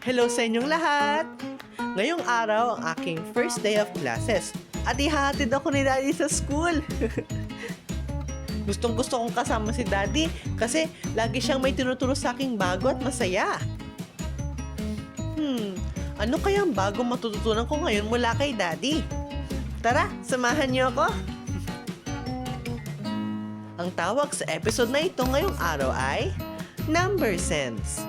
Hello sa inyong lahat! Ngayong araw ang aking first day of classes at ihahatid ako ni Daddy sa school. Gustong gusto kong kasama si Daddy kasi lagi siyang may tinuturo sa aking bago at masaya. Ano kaya ang bagong matututunan ko ngayon mula kay Daddy? Tara, samahan niyo ako! Ang tawag sa episode na ito ngayong araw ay Number Sense.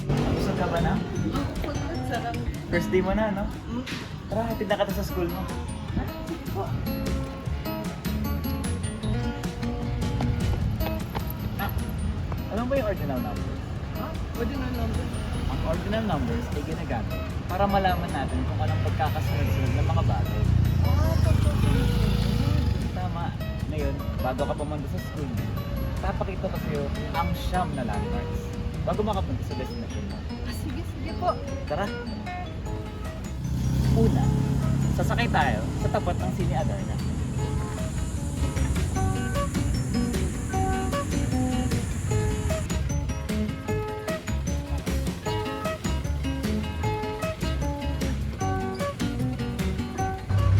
Gusto ka ba na? First day mo na, no? Tara, hatid na ka sa school mo. Alam mo ba yung ordinal numbers? Ordinal number? Ang ordinal numbers ay ginagamit para malaman natin kung anong pagkakasunod-sunod ng mga bagay. Tama. Ngayon, bago ka pumunta sa school, papakita ko sa'yo ang siyam na landmarks bago makapunta sa destination mo. Sige po. Tara! Una, sasakay tayo sa tapat ng Sini Adarna.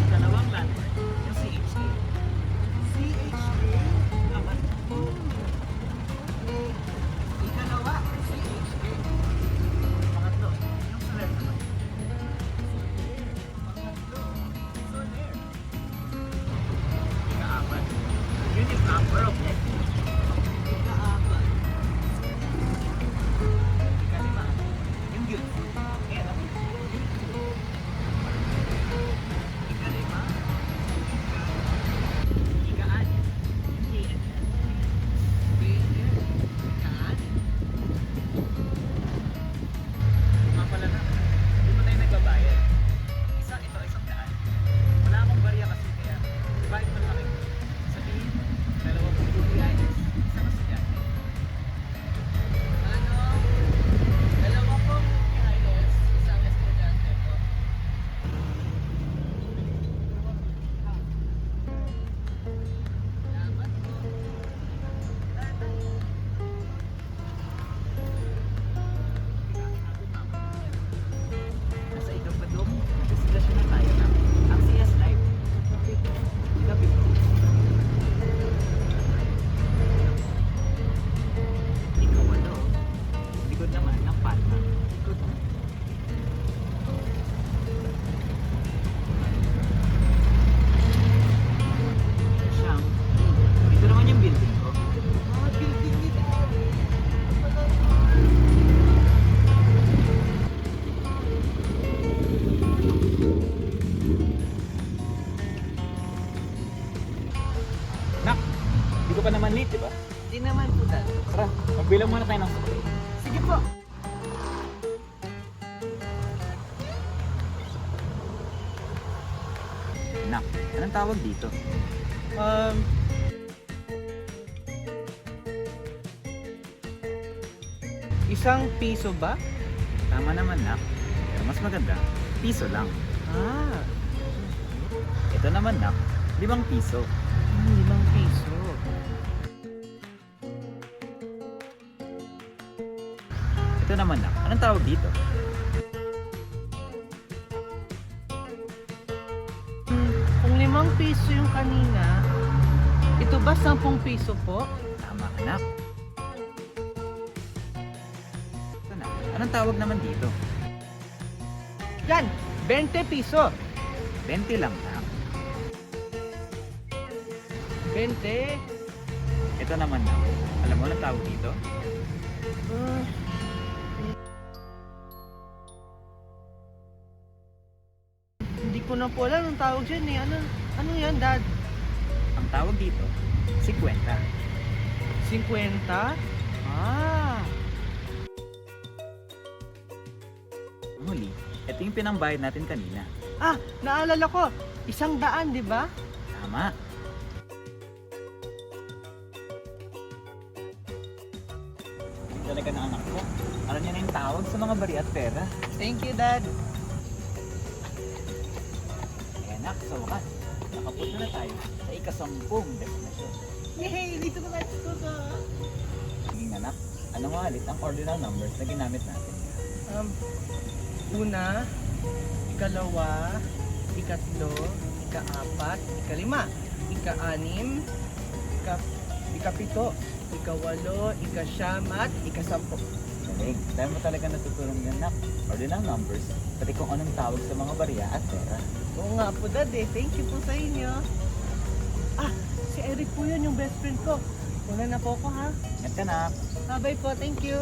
Dalawang landmark, yung CHA. CHA? Naman. Ikalawa, CHA. Pangatlo, yung Soler naman. Pangatlo, Soler. Ikaapat, yun yung number of letters. Ikaapat, Ikalima, yung youth. Ayan, no? Ikalima, ika-anim, yung KNL. BNL, Kaan, Lima pala na. Hindi pa tayo nagbabayad. Isang daan. Wala akong barya kasi kaya bayad pa lang. Sabihin, dalawang PIS, isang estudyante. ano? Dalawa pong PIS, isang estudyante po. Salamat po. Nasa ikapadong destinasyon na tayo na ang CS Live. Gabi. Ikawalo, likod naman ng Palma. Likod mo. Siyang, ito naman yung building ko. Building nito. Nak, di ko pa naman late, di ba? Di naman po, Dad. Tara, magbilang muna tayo ng sukli. Sige po. Nak, anong tawag dito? Isang piso ba? Tama naman, Nak. Pero mas maganda, piso lang. Ah, Ito naman, Nak, 5 piso. 5 piso. Ito naman, Nak, anong tawag dito? Kung 5 piso yung kanina, ito ba 10 piso po? Tama ka, Nak. Ito na, anong tawag naman dito? Yan, 20 piso. 20 lang, Nak. 20. Ito naman, Nak, alam mo anong tawag dito? Ah. Hindi ko na po alam ang tawag dyan eh. Ano yan, Dad? Ang tawag dito, 50. 50? Ah. Muli, ito yung pinambayad natin kanina. Ah, naalala ko. 100, di ba? Tama. Talaga ng anak ko. Alam niya na yung tawag sa mga bari at pera. Thank you, Dad. Kaya anak, sa wakas, nakapunta na tayo sa ikasampung destinasyon. Yay! Dito na tayo sa Sige anak, ano nga ulit ang ordinal numbers na ginamit natin? Una, ikalawa, ikatlo, ikaapat, ikalima, ikaanim, ikapito, ikawalo, ikasyam, at ikasampu. Galing, dahil mo talaga natutulong yan anak. Ordinal numbers, pati kung anong tawag sa mga barya at pera. Oo nga po, Dad eh. Thank you po sa inyo. Ah, si Eric po yun, yung best friend ko. Una na po ako ha. Ingat ka anak. Bye po, thank you.